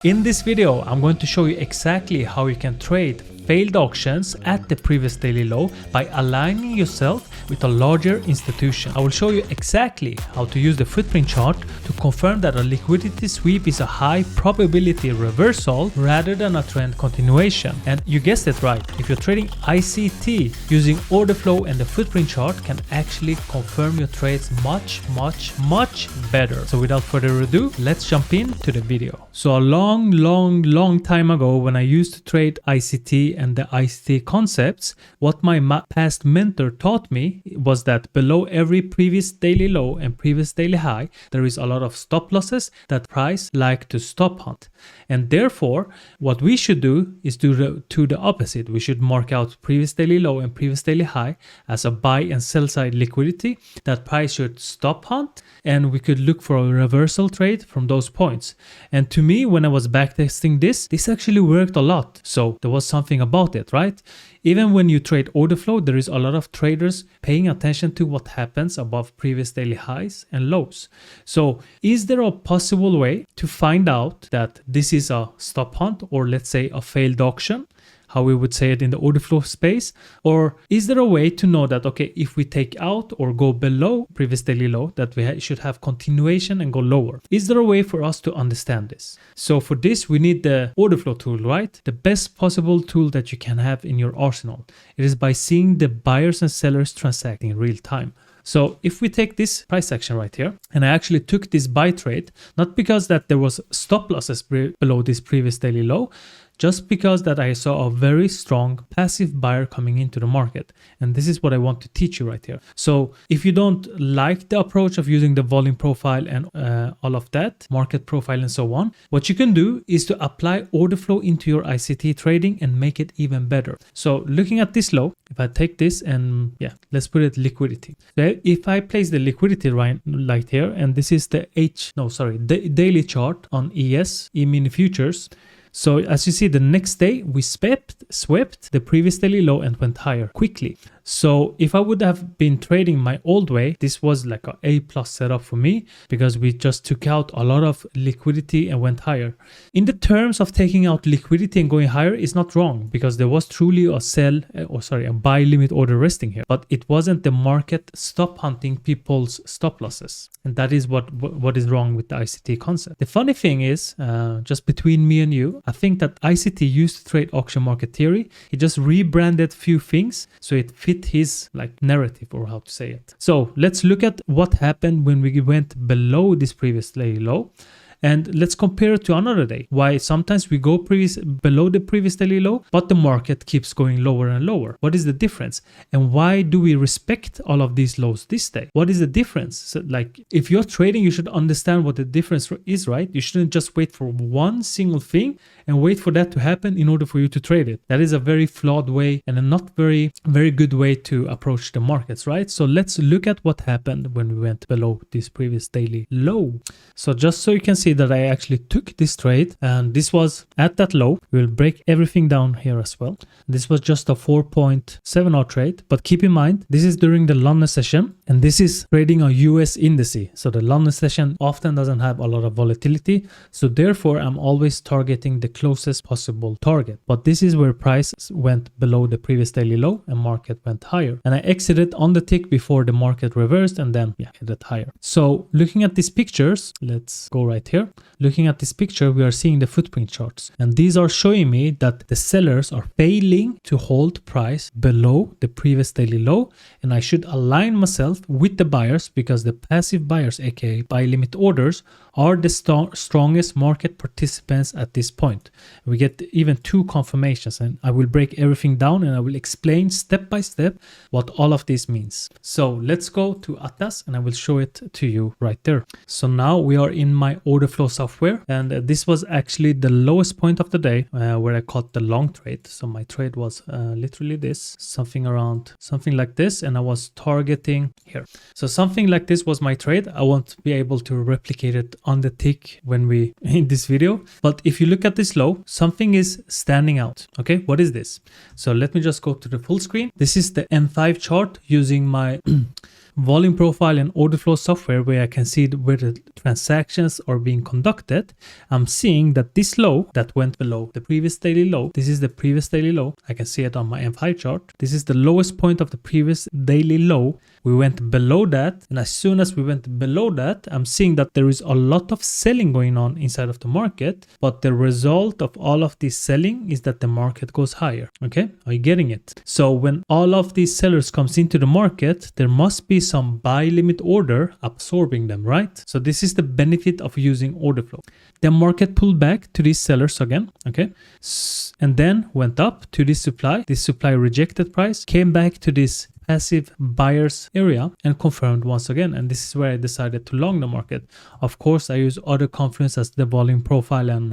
In this video, I'm going to show you exactly how you can trade failed auctions at the previous daily low by aligning yourself with a larger institution. I will show you exactly how to use the footprint chart to confirm that a liquidity sweep is a high probability reversal rather than a trend continuation. And you guessed it right, if you're trading ICT, using order flow and the footprint chart can actually confirm your trades much better. So without further ado, let's jump into the video. So a long time ago, when I used to trade ICT and the ICT concepts, what my past mentor taught me was that below every previous daily low and previous daily high, there is a lot of stop losses that price like to stop hunt. And therefore, what we should do is do the opposite. We should mark out previous daily low and previous daily high as a buy and sell side liquidity that price should stop hunt, and we could look for a reversal trade from those points. And to me, when I was backtesting this actually worked a lot. So there was something about it, right? Even when you trade order flow, there is a lot of traders paying attention to what happens above previous daily highs and lows. So is there a possible way to find out that this is a stop hunt, or let's say a failed auction, how we would say it in the order flow space? Or is there a way to know that, okay, if we take out or go below previous daily low, that we should have continuation and go lower? Is there a way for us to understand this? So for this, we need the order flow tool, right? The best possible tool that you can have in your arsenal. It is by seeing the buyers and sellers transacting in real time. So if we take this price action right here, and I actually took this buy trade, not because that there was stop losses below this previous daily low, just because that I saw a very strong passive buyer coming into the market. And this is what I want to teach you right here. So if you don't like the approach of using the volume profile and all of that, market profile and so on, what you can do is to apply order flow into your ICT trading and make it even better. So looking at this low, if I take this and let's put it liquidity. So if I place the liquidity right here, and this is the daily chart on E-mini futures. So as you see, the next day we swept the previous daily low and went higher quickly. So if I would have been trading my old way, this was like a A+ setup for me, because we just took out a lot of liquidity and went higher. In the terms of taking out liquidity and going higher is not wrong, because there was truly a buy limit order resting here, but it wasn't the market stop hunting people's stop losses. And that is what is wrong with the ICT concept. The funny thing is, just between me and you, I think that ICT used to trade auction market theory. He just rebranded few things so it fit his narrative, or how to say it. So let's look at what happened when we went below this previous daily low. And let's compare it to another day. Why sometimes we go below the previous daily low, but the market keeps going lower and lower. What is the difference? And why do we respect all of these lows this day? What is the difference? So, if you're trading, you should understand what the difference is, right? You shouldn't just wait for one single thing and wait for that to happen in order for you to trade it. That is a very flawed way and a not very good way to approach the markets, right? So let's look at what happened when we went below this previous daily low. So just so you can see that I actually took this trade, and this was at that low. We will break everything down here as well. This was just a 4.7 hour trade, but keep in mind, this is during the London session, and this is trading a US index. So the London session often doesn't have a lot of volatility. So therefore, I'm always targeting the closest possible target. But this is where price went below the previous daily low and market went higher. And I exited on the tick before the market reversed and then headed higher. So looking at these pictures, let's go right here. Looking at this picture, we are seeing the footprint charts, and these are showing me that the sellers are failing to hold price below the previous daily low, and I should align myself with the buyers, because the passive buyers, aka buy limit orders, are the strongest market participants at this point. We get even two confirmations, and I will break everything down and I will explain step by step what all of this means. So let's go to Atlas and I will show it to you right there. So now we are in my order flow software, and this was actually the lowest point of the day where I caught the long trade. So my trade was literally this, something like this, and I was targeting here. So something like this was my trade. I won't be able to replicate it on the tick when we in this video, but if you look at this low, something is standing out. Okay, what is this? So let me just go to the full screen. This is the M5 chart using my volume profile and order flow software where I can see where the transactions are being conducted, I'm seeing that this low that went below the previous daily low, this is the previous daily low. I can see it on my M5 chart. This is the lowest point of the previous daily low. We went below that, and as soon as we went below that, I'm seeing that there is a lot of selling going on inside of the market, but the result of all of this selling is that the market goes higher. Okay, are you getting it? So when all of these sellers comes into the market, there must be some buy limit order absorbing them, right? So this is the benefit of using order flow. The market pulled back to these sellers again, okay, and then went up to this supply rejected price, came back to this passive buyers area and confirmed once again, and this is where I decided to long the market. Of course, I use other confluence as the volume profile and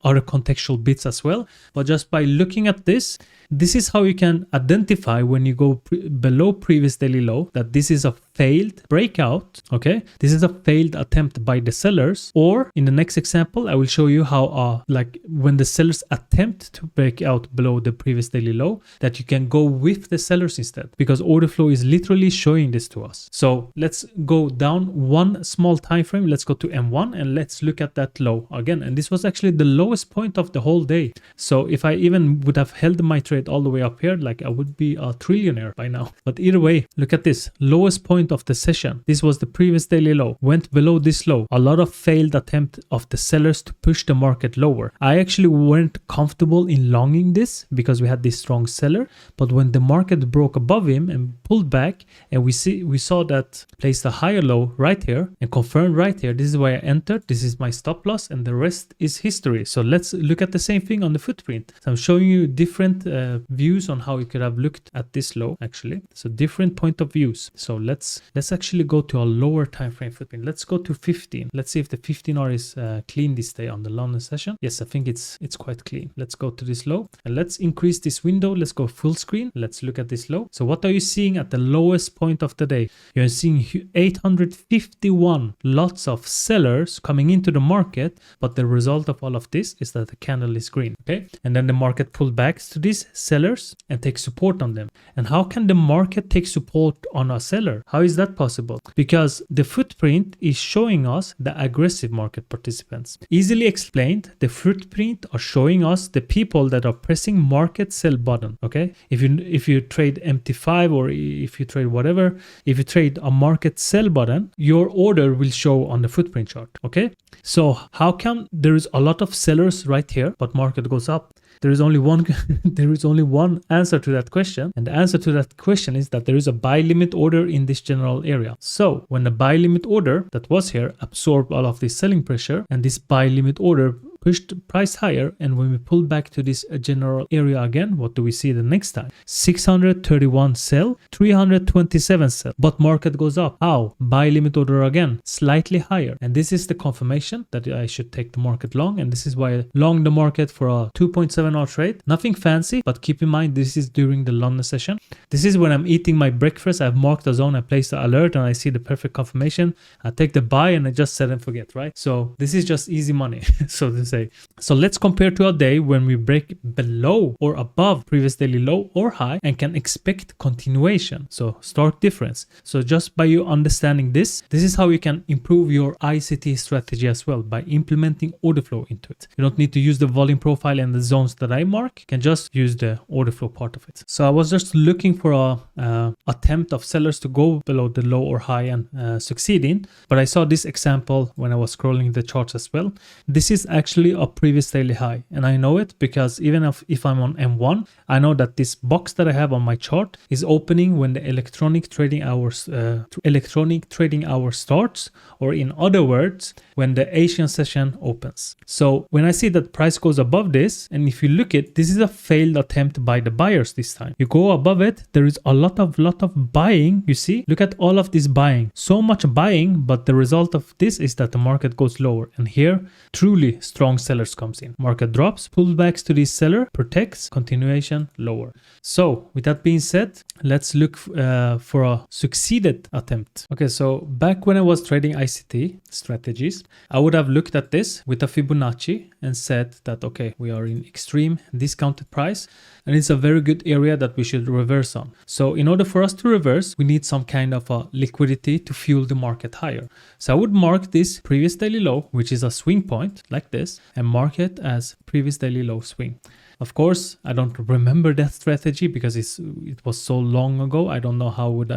other contextual bits as well, but just by looking at this is how you can identify when you go below previous daily low that this is a failed breakout. Okay, this is a failed attempt by the sellers, or in the next example I will show you how like when the sellers attempt to break out below the previous daily low, that you can go with the sellers instead, because order flow is literally showing this to us. So let's go down one small time frame. Let's go to M1 and let's look at that low again, and this was actually the lowest point of the whole day. So if I even would have held my trade all the way up here, like I would be a trillionaire by now. But either way, look at this lowest point of the session. This was the previous daily low, went below this low. A lot of failed attempt of the sellers to push the market lower. I actually weren't comfortable in longing this because we had this strong seller, but when the market broke above him and pulled back, and we saw that placed a higher low right here and confirmed right here, this is why I entered. This is my stop loss, and the rest is history. So let's look at the same thing on the footprint. So I'm showing you different views on how you could have looked at this low actually. So different point of views. So let's actually go to a lower time frame footprint. Let's go to 15. Let's see if the 15R is clean this day on the London session. Yes, I think it's quite clean. Let's go to this low and let's increase this window. Let's go full screen. Let's look at this low. So what are you seeing at the lowest point of the day? You're seeing 851 lots of sellers coming into the market, but the result of all of this is that the candle is green. Okay, and then the market pulled back to these sellers and take support on them. And how can the market take support on a seller? How is that possible? Because the footprint is showing us the aggressive market participants. Easily explained, the footprint are showing us the people that are pressing market sell button. Okay, if you trade MT5 or if you trade whatever, if you trade a market sell button, your order will show on the footprint chart. Okay, so how come there is a lot of sellers right here but market goes up? There is only one answer to that question, and the answer to that question is that there is a buy limit order in this general area. So when the buy limit order that was here absorbed all of this selling pressure, and this buy limit order pushed price higher, and when we pull back to this general area again, what do we see the next time? 631 sell, 327 sell, but market goes up. How? Buy limit order again, slightly higher, and this is the confirmation that I should take the market long, and this is why I long the market for a 2.7 hour trade. Nothing fancy, but keep in mind this is during the London session. This is when I'm eating my breakfast. I've marked a zone, I place the alert, and I see the perfect confirmation. I take the buy and I just set and forget, right? So this is just easy money, so to say. So let's compare to a day when we break below or above previous daily low or high and can expect continuation. So stark difference. So just by you understanding this is how you can improve your ICT strategy as well, by implementing order flow into it. You don't need to use the volume profile and the zones that I mark. You can just use the order flow part of it. So I was just looking for a attempt of sellers to go below the low or high and succeeding, but I saw this example when I was scrolling the charts as well. This is actually a previous daily high, and I know it because even if I'm on M1, I know that this box that I have on my chart is opening when the electronic trading hours starts, or in other words, when the Asian session opens. So when I see that price goes above this, and if you look at this is a failed attempt by the buyers this time. You go above it, there is a lot of buying. You see, look at all of this buying, so much buying, but the result of this is that the market goes lower, and here truly strong strong sellers comes in. Market drops, pullbacks to this seller, protects, continuation lower. So with that being said, let's look for a succeeded attempt. Okay, so back when I was trading ICT strategies, I would have looked at this with a Fibonacci and said that, okay, we are in extreme discounted price and it's a very good area that we should reverse on. So in order for us to reverse, we need some kind of a liquidity to fuel the market higher. So I would mark this previous daily low, which is a swing point like this, and mark it as previous daily low swing. Of course, I don't remember that strategy because it was so long ago. I don't know how would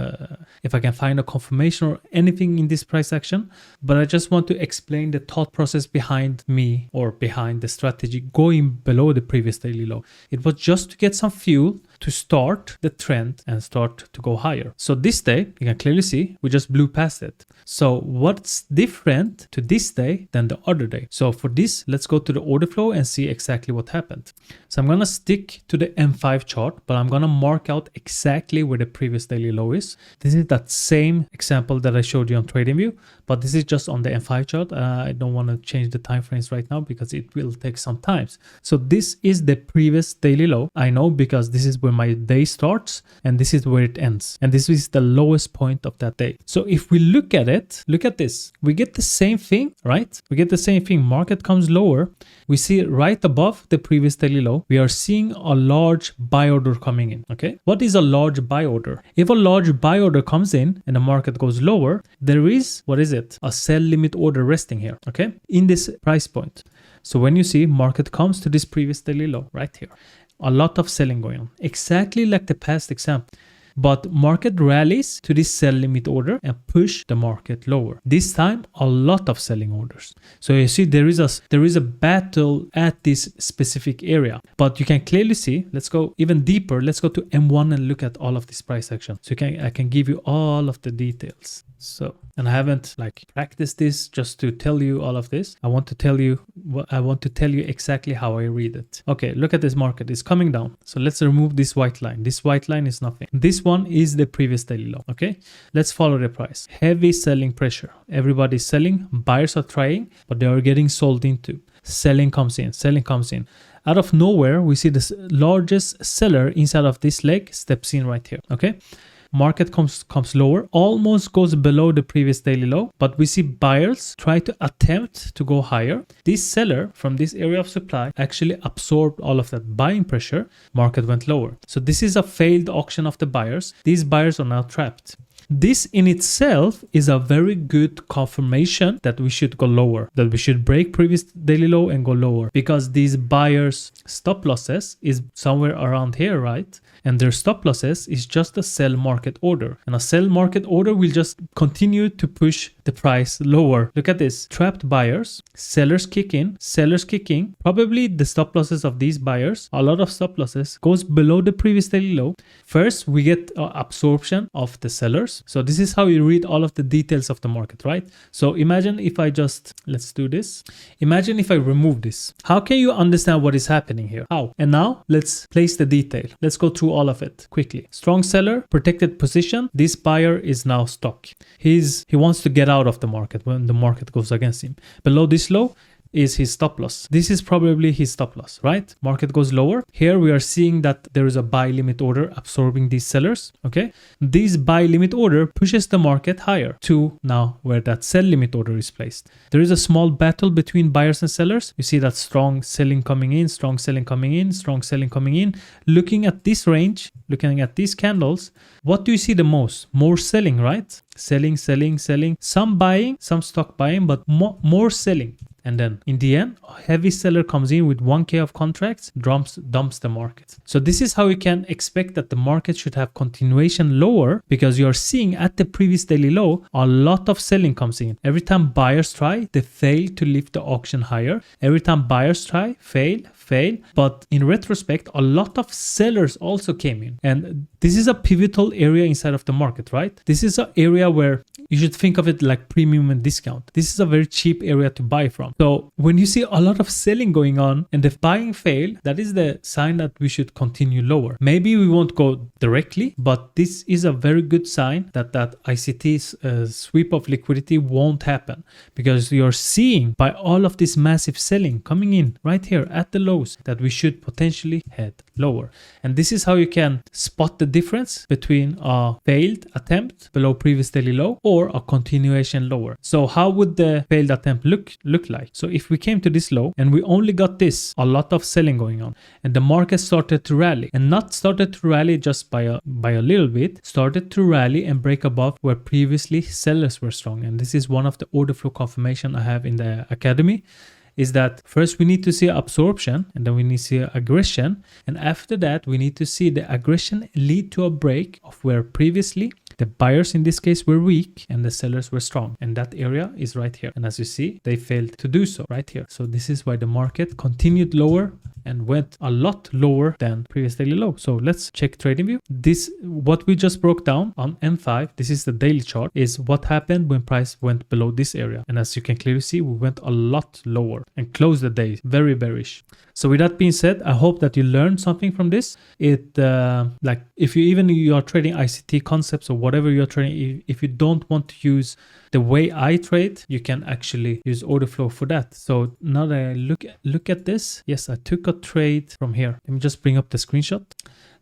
if I can find a confirmation or anything in this price action, but I just want to explain the thought process behind me or behind the strategy going below the previous daily low. It was just to get some fuel to start the trend and start to go higher. So this day, you can clearly see, we just blew past it. So what's different to this day than the other day? So for this, let's go to the order flow and see exactly what happened. So I'm going to stick to the M5 chart, but I'm going to mark out exactly where the previous daily low is. This is that same example that I showed you on TradingView, but this is just on the M5 chart. I don't want to change the time frames right now because it will take some time. So this is the previous daily low. I know because this is where my day starts and this is where it ends. And this is the lowest point of that day. So if we look at it, look at this. We get the same thing, right? We get the same thing. Market comes lower. We see right above the previous daily low, we are seeing a large buy order coming in, okay? What is a large buy order? If a large buy order comes in and the market goes lower, there is, what is it? A sell limit order resting here, okay? In this price point. So when you see market comes to this previous daily low right here, a lot of selling going on, exactly like the past example. But market rallies to this sell limit order and push the market lower. This time, a lot of selling orders. So you see there is a battle at this specific area. But you can clearly see, let's go even deeper. Let's go to M1 and look at all of this price action. So I can give you all of the details. So, and I haven't practiced this just to tell you all of this. I want to tell you exactly how I read it. Okay, look at this market. It's coming down. So let's remove this white line. This white line is nothing. This one is the previous daily low. Okay, let's follow the price. Heavy selling pressure. Everybody's selling. Buyers are trying, but they are getting sold into. Selling comes in. Selling comes in. Out of nowhere, we see the largest seller inside of this leg steps in right here. Okay. Market comes lower, almost goes below the previous daily low, but we see buyers try to attempt to go higher. This seller from this area of supply actually absorbed all of that buying pressure. Market went lower. So this is a failed auction of the buyers. These buyers are now trapped. This in itself is a very good confirmation that we should go lower, that we should break previous daily low and go lower, because these buyers' stop losses is somewhere around here, right? And their stop losses is just a sell market order. And a sell market order will just continue to push the price lower. Look at this. Trapped buyers, sellers kick in, sellers kicking. Probably the stop losses of these buyers, a lot of stop losses, goes below the previous daily low. First, we get absorption of the sellers. So this is how you read all of the details of the market, right? So imagine if I just, let's do this. Imagine if I remove this. How can you understand what is happening here? How? And now let's place the detail. Let's go through all of it quickly. Strong seller, protected position. This buyer is now stuck. He wants to get out of the market when the market goes against him. Below this low is his stop loss. This is probably his stop loss, right? Market goes lower. Here we are seeing that there is a buy limit order absorbing these sellers, okay? This buy limit order pushes the market higher to now where that sell limit order is placed. There is a small battle between buyers and sellers. You see that strong selling coming in, strong selling coming in, strong selling coming in. Looking at this range, looking at these candles, what do you see the most? More selling, right? Selling, selling, selling. Some buying, some stock buying, but more selling. And then in the end, a heavy seller comes in with 1K of contracts, dumps the market. So this is how you can expect that the market should have continuation lower, because you are seeing at the previous daily low, a lot of selling comes in. Every time buyers try, they fail to lift the auction higher. Every time buyers try, fail. But in retrospect, a lot of sellers also came in. And this is a pivotal area inside of the market, right? This is an area where you should think of it like premium and discount. This is a very cheap area to buy from. So when you see a lot of selling going on and the buying fail, that is the sign that we should continue lower. Maybe we won't go directly, but this is a very good sign that ICT sweep of liquidity won't happen, because you're seeing by all of this massive selling coming in right here at the lows that we should potentially head lower. And this is how you can spot the difference between a failed attempt below previous daily low or a continuation lower. So how would the failed attempt look like? So if we came to this low and we only got this, a lot of selling going on, and the market started to rally, and not started to rally just by a little bit, started to rally and break above where previously sellers were strong. And this is one of the order flow confirmation I have in the academy, is that first we need to see absorption, and then we need to see aggression, and after that we need to see the aggression lead to a break of where previously the buyers in this case were weak and the sellers were strong, and that area is right here. And as you see, they failed to do so right here. So this is why the market continued lower and went a lot lower than previous daily low. So let's check TradingView. This, what we just broke down on M5, this is the daily chart, is what happened when price went below this area. And as you can clearly see, we went a lot lower and closed the day very bearish. So with that being said, I hope that you learned something from this. It like if you are trading ICT concepts or whatever you're trading, if you don't want to use the way I trade, you can actually use order flow for that. So now that I look at this, yes, I took a trade from here. Let me just bring up the screenshot.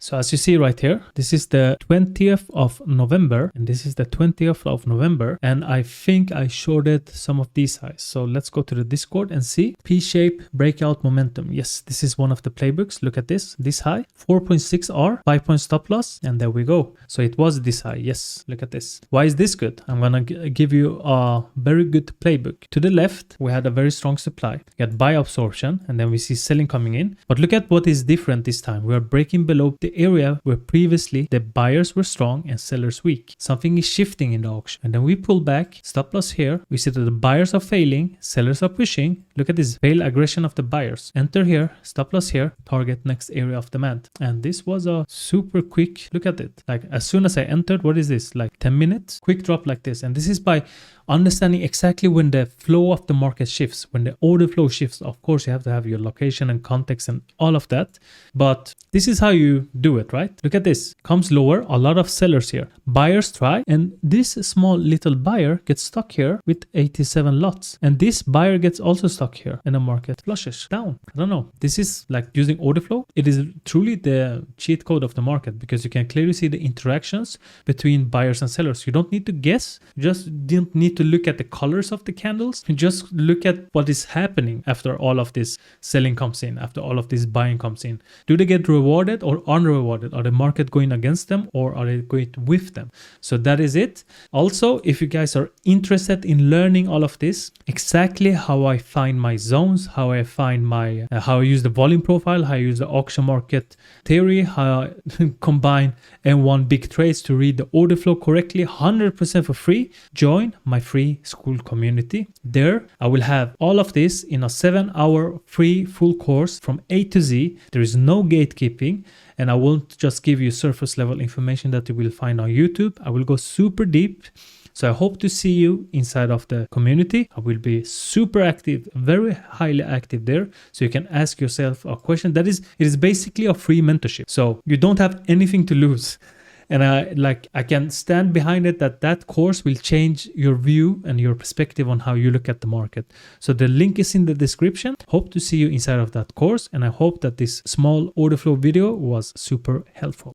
So as you see right here, this is the 20th of November and this is the 20th of November. And I think I shorted some of these highs. So let's go to the Discord and see. P-shape breakout momentum. Yes, this is one of the playbooks. Look at this high, 4.6 R, 5-point stop loss. And there we go. So it was this high. Yes, look at this. Why is this good? I'm going to give you a very good playbook. To the left, we had a very strong supply. We got buy absorption and then we see selling coming in. But look at what is different this time. We are breaking below the area where previously the buyers were strong and sellers weak. Something is shifting in the auction. And then we pull back, stop loss here. We see that the buyers are failing, sellers are pushing. Look at this fail aggression of the buyers. Enter here, stop loss here, target next area of demand. And this was a super quick, look at it. Like as soon as I entered, what is this? Like 10 minutes, quick drop like this. And this is by understanding exactly when the flow of the market shifts, when the order flow shifts. Of course, you have to have your location and context and all of that. But this is how you do it, right? Look at this. Comes lower, a lot of sellers here. Buyers try, and this small little buyer gets stuck here with 87 lots. And this buyer gets also stuck here, and the market flushes down. I don't know. This is like using order flow. It is truly the cheat code of the market, because you can clearly see the interactions between buyers and sellers. You don't need to guess. You just don't need to look at the colors of the candles. You just look at what is happening after all of this selling comes in, after all of this buying comes in. Do they get rewarded or unrewarded? Are the market going against them or are they going with them? So that is it. Also, if you guys are interested in learning all of this, exactly how I find my zones, how I find my, how I use the volume profile, how I use the auction market theory, how I combine M1 big trades to read the order flow correctly, 100% for free, join my free school community. There, I will have all of this in a 7-hour free full course from A to Z. There is no gatekeeping, and I won't just give you surface level information that you will find on YouTube. I will go super deep. So I hope to see you inside of the community. I will be super active, very highly active there. So you can ask yourself a question. It is basically a free mentorship. So you don't have anything to lose. And I can stand behind it that course will change your view and your perspective on how you look at the market. So the link is in the description. Hope to see you inside of that course. And I hope that this small order flow video was super helpful.